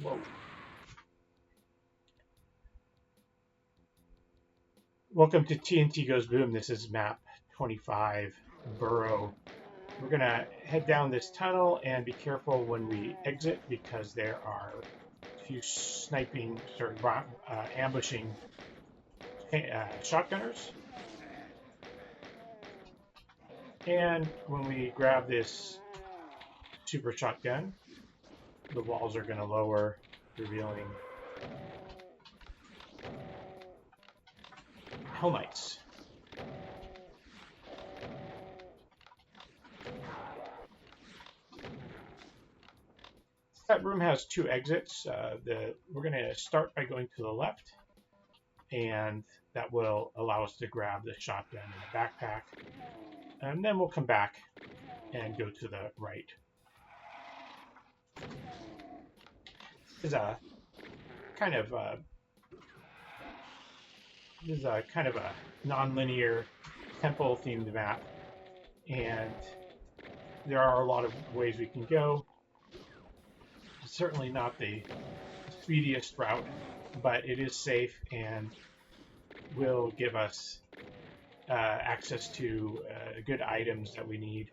Whoa. Welcome to TNT Goes Boom. This is map 25, Burrow. We're going to head down this tunnel and be careful when we exit because there are a few sniping, ambushing shotgunners. And when we grab this super shotgun, the walls are going to lower, revealing Helmites. That room has two exits. We're going to start by going to the left, and that will allow us to grab the shotgun and the backpack. And then we'll come back and go to the right. This is a kind of a non-linear temple-themed map, and there are a lot of ways we can go. It's certainly not the speediest route, but it is safe and will give us access to good items that we need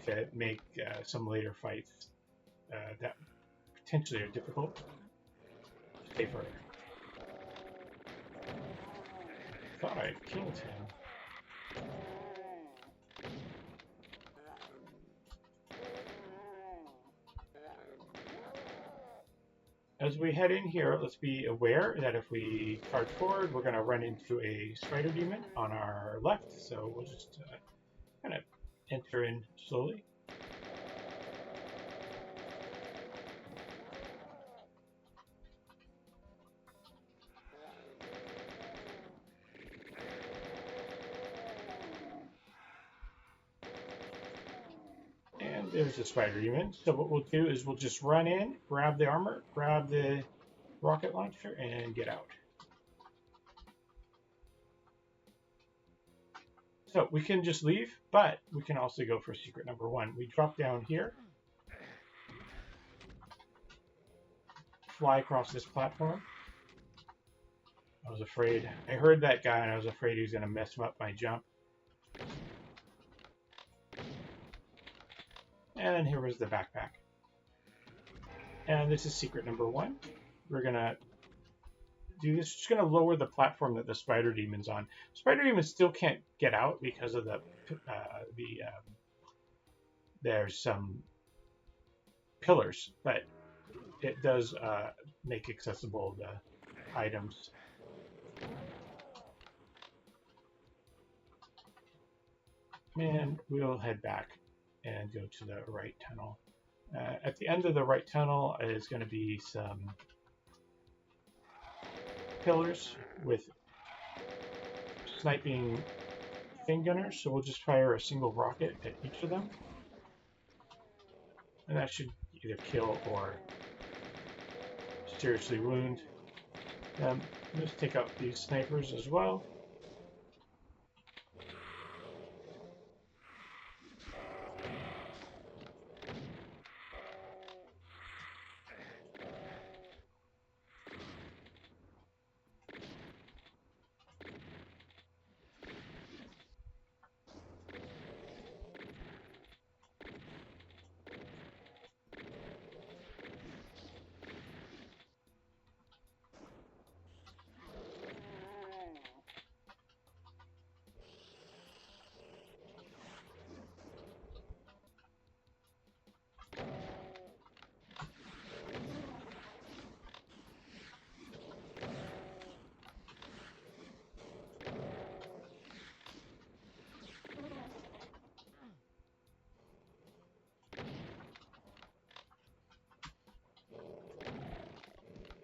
to make some later fights that potentially are difficult, safer. I thought I killed him. As we head in here, let's be aware that if we charge forward, we're going to run into a spider demon on our left. So we'll just kind of enter in slowly. And there's the spider demon. So what we'll do is we'll just run in, grab the armor, grab the rocket launcher, and get out. So we can just leave, but we can also go for secret number one. We drop down here, fly across this platform. I was afraid. I heard that guy, and I was afraid he was going to mess up my jump. And here was the backpack. And this is secret number one. We're going to do this. Just going to lower the platform that the spider demon's on. Spider demon still can't get out because of there's some pillars, but it does make accessible the items. And we'll head back and go to the right tunnel. At the end of the right tunnel is going to be some pillars with sniping fin gunners, so we'll just fire a single rocket at each of them. And that should either kill or seriously wound them. Let's take out these snipers as well.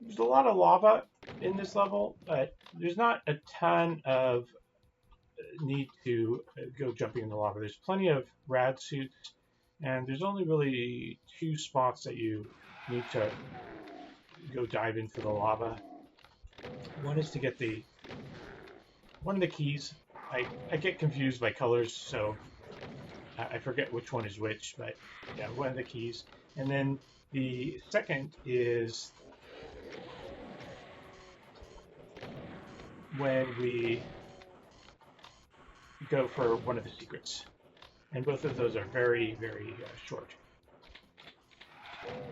There's a lot of lava in this level, but there's not a ton of need to go jumping in the lava. There's plenty of rad suits, and there's only really two spots that you need to go dive into the lava. One is to get one of the keys. I get confused by colors, so I forget which one is which, but yeah, one of the keys. And then the second is when we go for one of the secrets. And both of those are very, very short.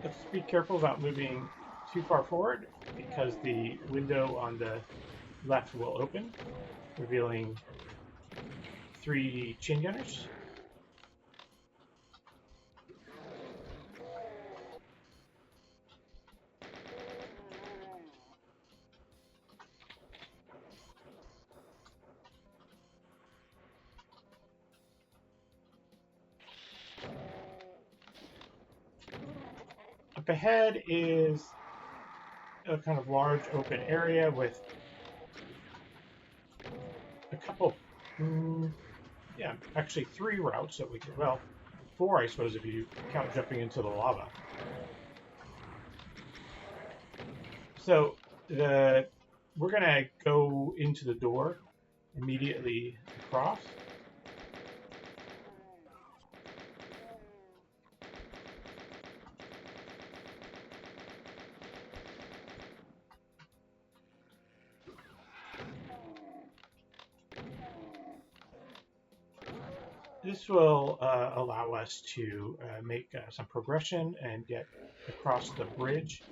Let's be careful about moving too far forward because the window on the left will open, revealing 3 chain gunners. Up ahead is a kind of large open area with a couple, yeah, actually 3 routes that we could, well, 4, I suppose, if you count jumping into the lava. So we're going to go into the door immediately across. This will allow us to make some progression and get across the bridge.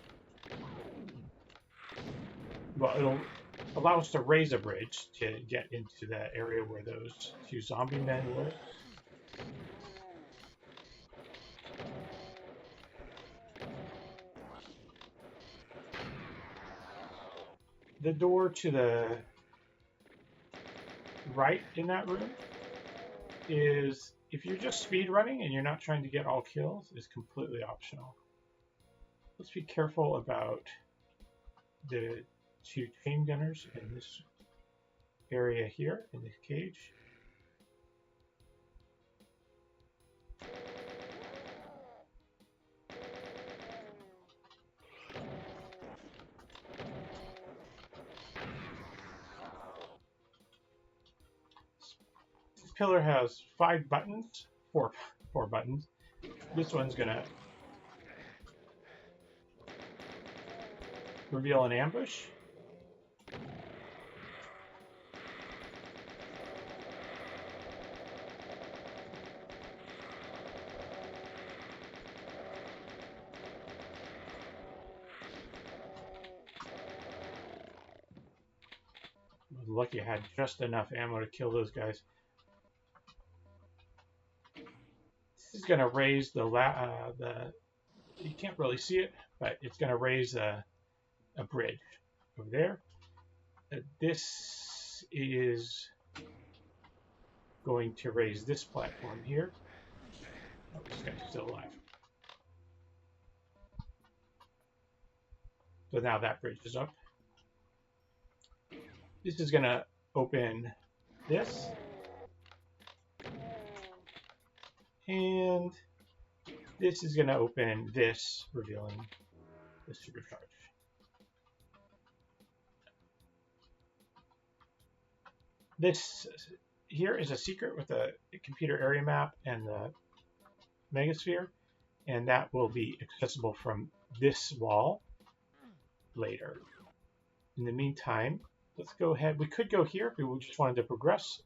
Well, it'll allow us to raise a bridge to get into that area where those 2 zombie men were. The door to the right in that room is, if you're just speed running and you're not trying to get all kills, is completely optional. Let's be careful about the 2 chain gunners in this area here in this cage. This pillar has 5 buttons, four buttons. This one's gonna reveal an ambush. I was lucky I had just enough ammo to kill those guys. This is going to raise the you can't really see it, but it's going to raise a bridge over there. This is going to raise this platform here. Oh, this guy's still alive. So now that bridge is up. This is going to open this. And this is going to open this, revealing the supercharge. This here is a secret with a computer area map and the megasphere, and that will be accessible from this wall later. In the meantime, let's go ahead. We could go here if we just wanted to progress,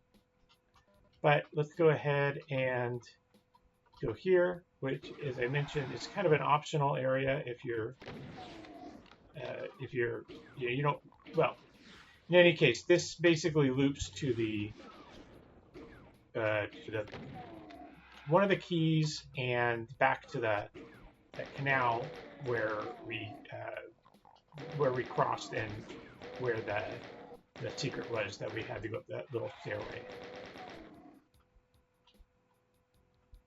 but let's go ahead and go here, which, as I mentioned, is kind of an optional area if you're you don't, well, in any case, this basically loops to the one of the keys and back to the canal where we crossed and where the secret was that we had to go up that little stairway.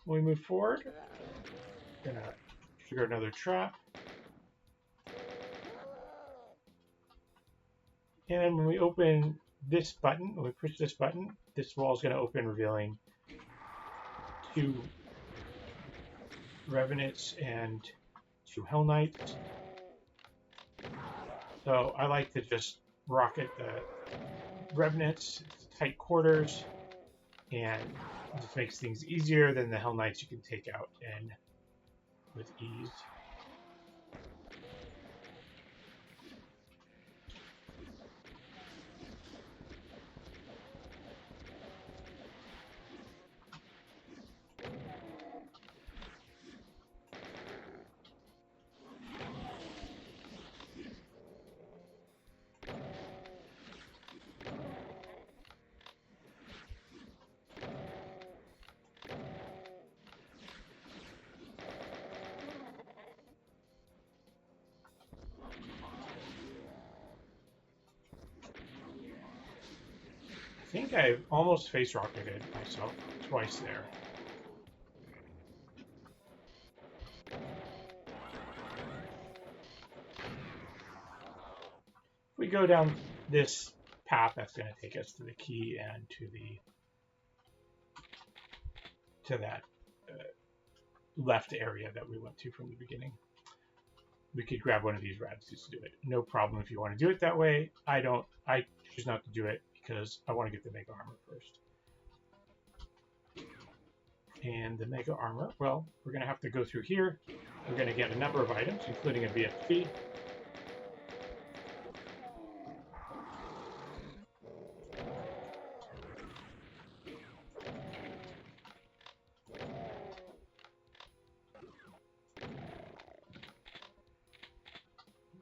When we move forward, we're gonna trigger another trap. And when we open this button, when we push this button, this wall is going to open, revealing 2 Revenants and 2 Hell Knights. So I like to just rocket the Revenants, tight quarters, and it just makes things easier than the Hell Knights you can take out in with ease. I think I almost face rocketed myself twice there. If we go down this path, that's going to take us to the key and to that left area that we went to from the beginning. We could grab one of these radishes to do it. No problem if you want to do it that way. I choose not to do it because I want to get the mega armor first. And the mega armor, well, we're going to have to go through here. We're going to get a number of items, including a BFG.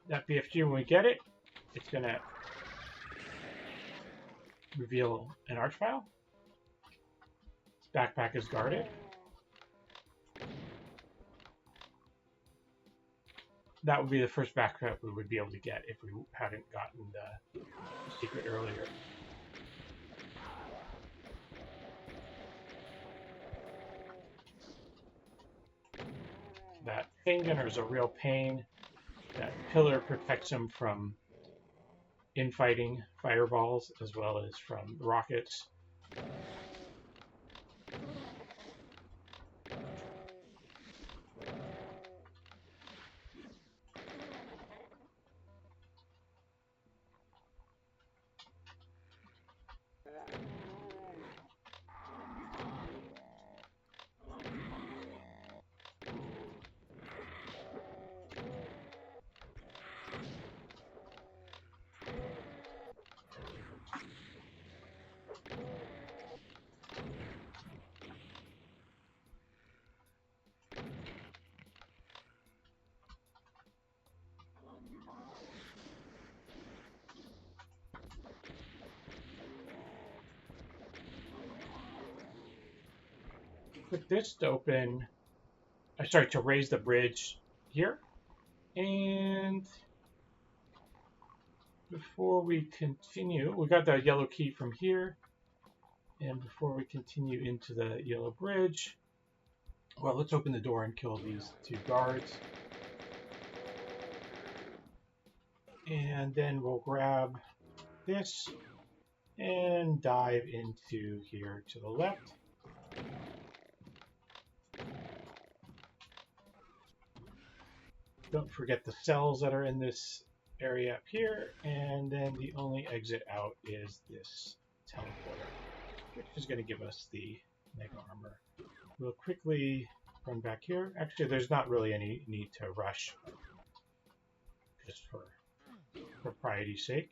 That BFG, when we get it, it's going to reveal an archvile. Its backpack is guarded. That would be the first backpack we would be able to get if we hadn't gotten the secret earlier. That chain gunner is a real pain. That pillar protects him from infighting fireballs as well as from rockets. Click this to open, to raise the bridge here. And before we continue, we got the yellow key from here. And before we continue into the yellow bridge, well, let's open the door and kill these two guards. And then we'll grab this and dive into here to the left. Don't forget the cells that are in this area up here, and then the only exit out is this teleporter, which is going to give us the mega armor. We'll quickly run back here. Actually, there's not really any need to rush, just for propriety's sake.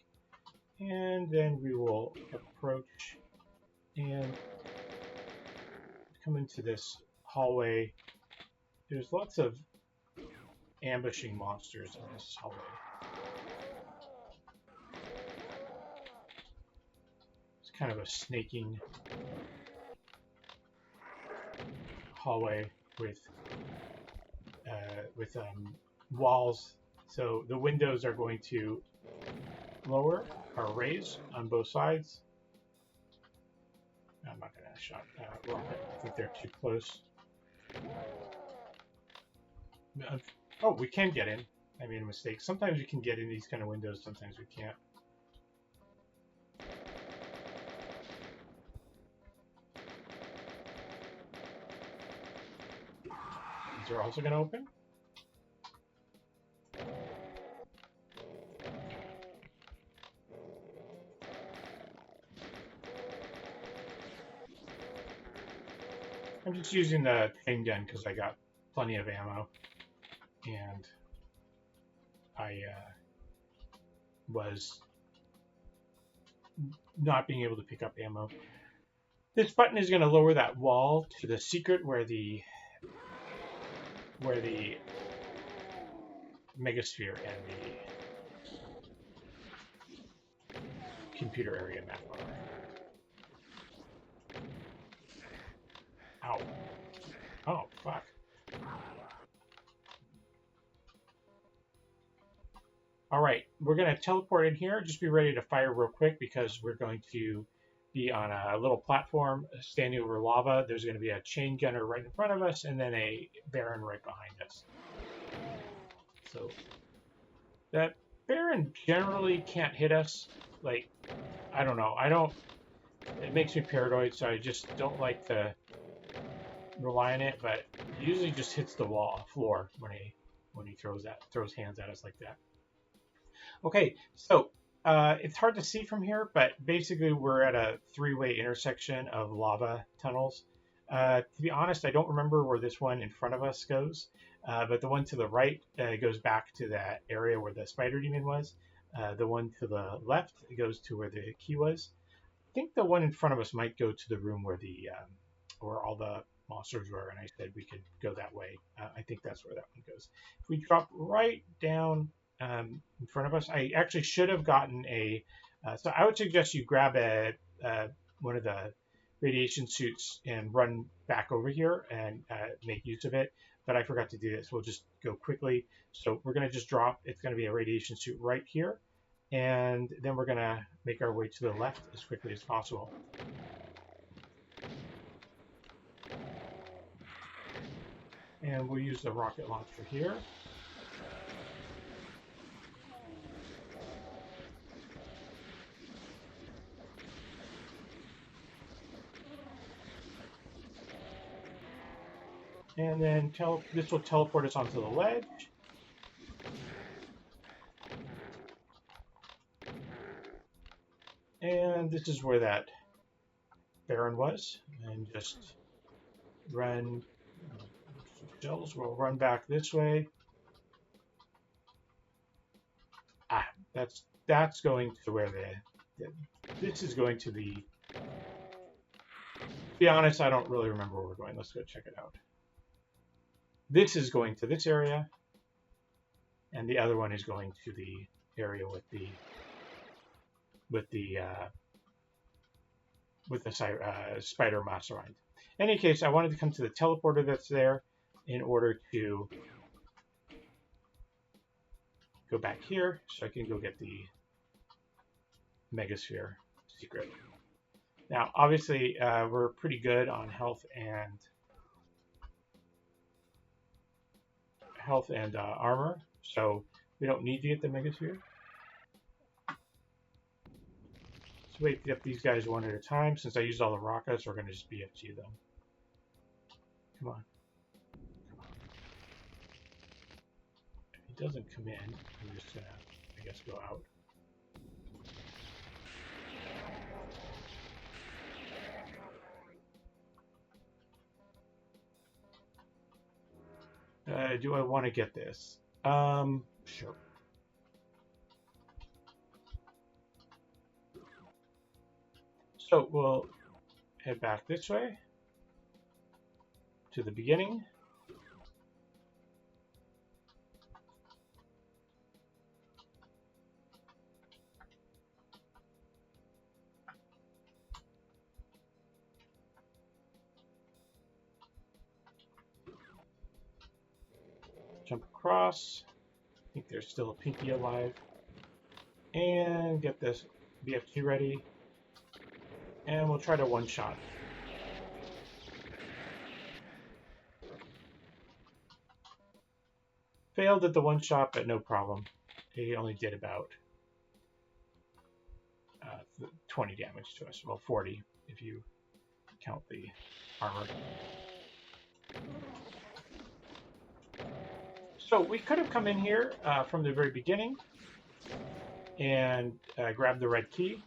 And then we will approach and come into this hallway. There's lots of ambushing monsters in this hallway. It's kind of a snaking hallway with walls. So the windows are going to lower or raise on both sides. I'm not going to shot rocket. I think they're too close. Oh, we can get in. I made a mistake. Sometimes we can get in these kind of windows, sometimes we can't. These are also going to open. I'm just using the chain gun because I got plenty of ammo, and I was not being able to pick up ammo. This button is going to lower that wall to the secret where the megasphere and the computer area map are. Ow. Oh, fuck. All right, we're going to teleport in here. Just be ready to fire real quick because we're going to be on a little platform standing over lava. There's going to be a chain gunner right in front of us and then a Baron right behind us. So that Baron generally can't hit us. Like, I don't know. It makes me paranoid, so I just don't like to rely on it, but he usually just hits the floor when he throws hands at us like that. Okay, so it's hard to see from here, but basically we're at a three-way intersection of lava tunnels. To be honest, I don't remember where this one in front of us goes, but the one to the right goes back to that area where the spider demon was. The one to the left goes to where the key was. I think the one in front of us might go to the room where where all the monsters were, and I said we could go that way. I think that's where that one goes. If we drop right down in front of us, I actually should have gotten so I would suggest you grab one of the radiation suits and run back over here and make use of it. But I forgot to do this. We'll just go quickly. So we're going to just drop. It's going to be a radiation suit right here. And then we're going to make our way to the left as quickly as possible. And we'll use the rocket launcher here. And then this will teleport us onto the ledge. And this is where that Baron was. And just run. Shells will run back this way. That's going to where this is going to the. To be honest, I don't really remember where we're going. Let's go check it out. This is going to this area, and the other one is going to the area with the spider mastermind. In any case, I wanted to come to the teleporter that's there in order to go back here so I can go get the megasphere secret. Now, obviously, we're pretty good on health and armor, so we don't need to get the megasphere. Let's wait to get these guys one at a time. Since I used all the rockets, we're going to just BFG them. Come on. If he doesn't come in, I'm just going to, I guess, go out. Do I want to get this? Sure. So we'll head back this way to the beginning. Jump across. I think there's still a Pinky alive. And get this BFG ready. And we'll try to one-shot. Failed at the one-shot, but no problem. He only did about 20 damage to us. Well, 40 if you count the armor. So we could have come in here from the very beginning and grabbed the red key,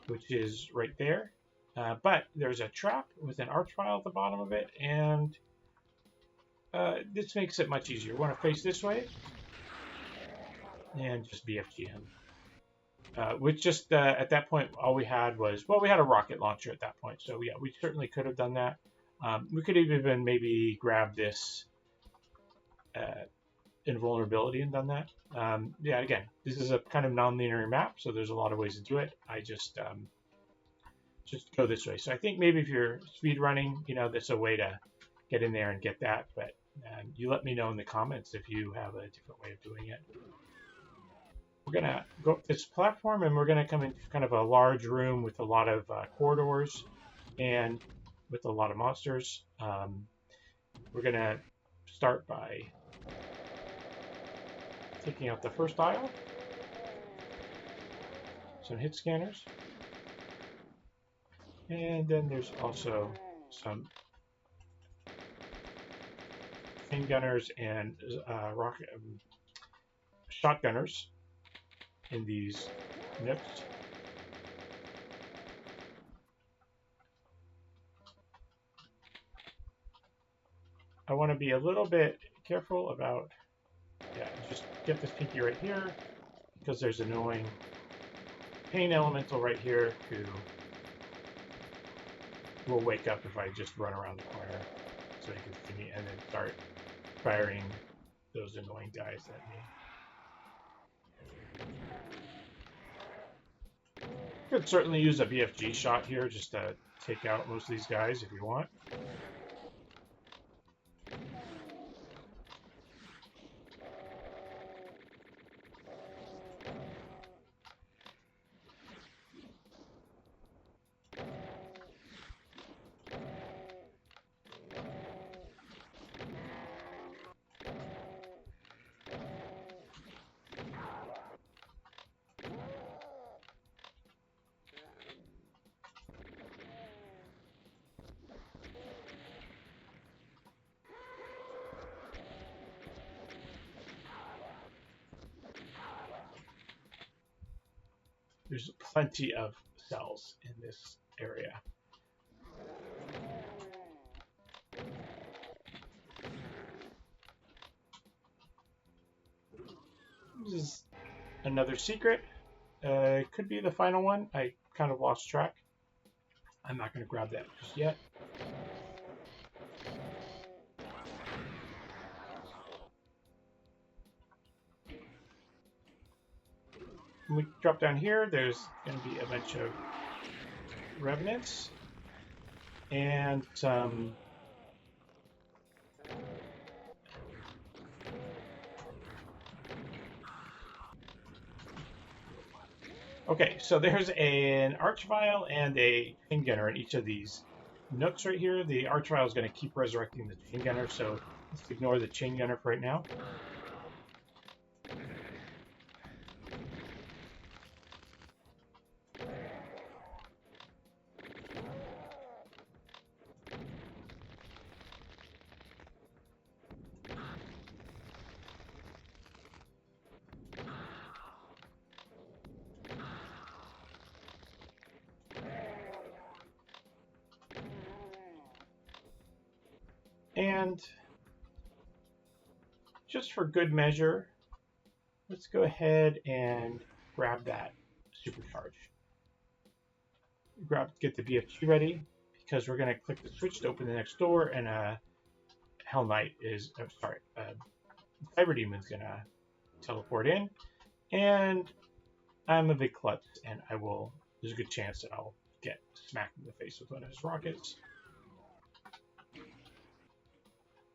which is right there. But there's a trap with an arch file at the bottom of it, and this makes it much easier. We want to face this way and just BFG him. Which just at that point, all we had was, well, we had a rocket launcher at that point. So yeah, we certainly could have done that. We could have even maybe grabbed this invulnerability and done that. Yeah, again, this is a kind of non-linear map, so there's a lot of ways to do it. I just go this way. So I think maybe if you're speed running, you know, there's a way to get in there and get that. But you let me know in the comments if you have a different way of doing it. We're gonna go up this platform and we're gonna come into kind of a large room with a lot of corridors and with a lot of monsters. We're gonna start by taking out the first aisle. Some hit scanners. And then there's also some handgunners and shotgunners in these nooks. I want to be a little bit careful about, yeah, just get this pinky right here because there's an annoying pain elemental right here who will wake up if I just run around the corner so he can see me and then start firing those annoying guys at me. You could certainly use a BFG shot here just to take out most of these guys if you want. There's plenty of cells in this area. This is another secret. It could be the final one. I kind of lost track. I'm not going to grab that just yet. When we drop down here, there's going to be a bunch of revenants and some okay, so there's an archvile and a chain gunner in each of these nooks right here. The archvile is going to keep resurrecting the chain gunner, so let's ignore the chain gunner for right now. And just for good measure, let's go ahead and grab that supercharge. Get the BFG ready because we're going to click the switch to open the next door, and Hell Knight is, Cyber Demon's going to teleport in, and I'm a big klutz, and there's a good chance that I'll get smacked in the face with one of his rockets.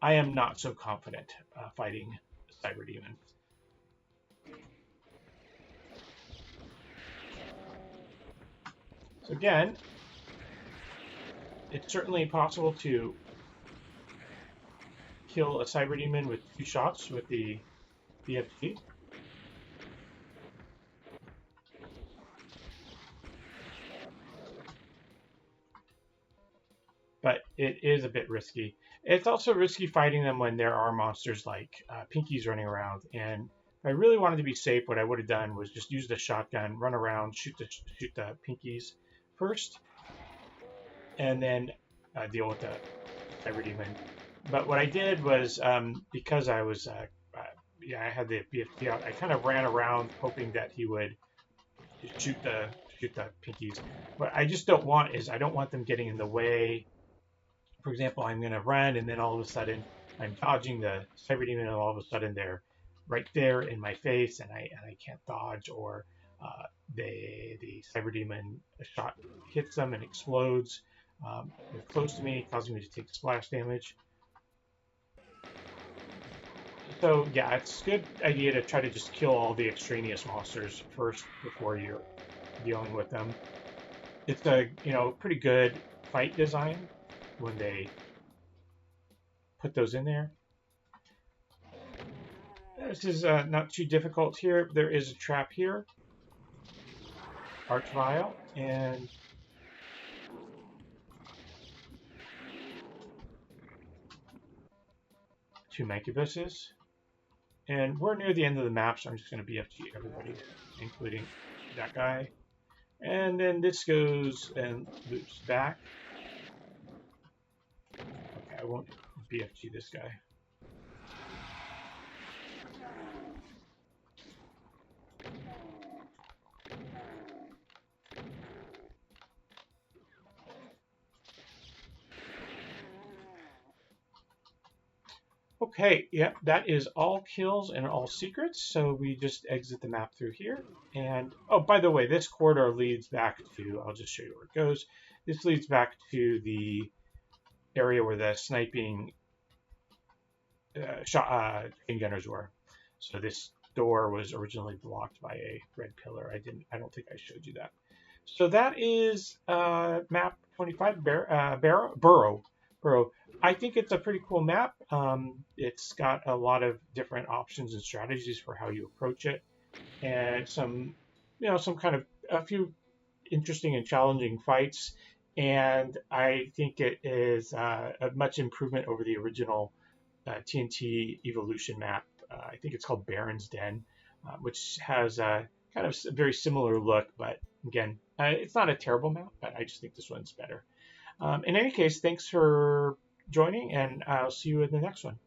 I am not so confident fighting Cyber Demon. So again, it's certainly possible to kill a Cyber Demon with 2 shots with the BFG. But it is a bit risky. It's also risky fighting them when there are monsters like Pinkies running around. And if I really wanted to be safe, what I would have done was just use the shotgun, run around, shoot the Pinkies first, and then deal with the Cyber Demon But what I did was, because I was, I had the BFT out. I kind of ran around hoping that he would shoot the shoot the pinkies. What I just don't want is I don't want them getting in the way. For example, I'm going to run, and then all of a sudden I'm dodging the cyber demon, and all of a sudden they're right there in my face, and I can't dodge, or uh, the cyber demon shot hits them and explodes. They're close to me, causing me to take splash damage. So yeah, it's a good idea to try to just kill all the extraneous monsters first before you're dealing with them. It's a pretty good fight design when they put those in there. This is not too difficult here. There is a trap here, Archvile, and two Mancubuses. And we're near the end of the map, so I'm just going to BFG everybody, including that guy. And then this goes and loops back. Okay, I won't BFG this guy. Okay, yeah, that is all kills and all secrets. So we just exit the map through here. And, oh, by the way, this corridor leads back to, I'll just show you where it goes. This leads back to the area where the sniping chain gunners were. So this door was originally blocked by a red pillar. I don't think I showed you that. So that is map 25, Burrow. I think it's a pretty cool map. It's got a lot of different options and strategies for how you approach it, and some kind of a few interesting and challenging fights. And I think it is a much improvement over the original TNT Evilution map. I think it's called Baron's Den, which has a kind of a very similar look, but again, it's not a terrible map, but I just think this one's better. In any case, thanks for joining, and I'll see you in the next one.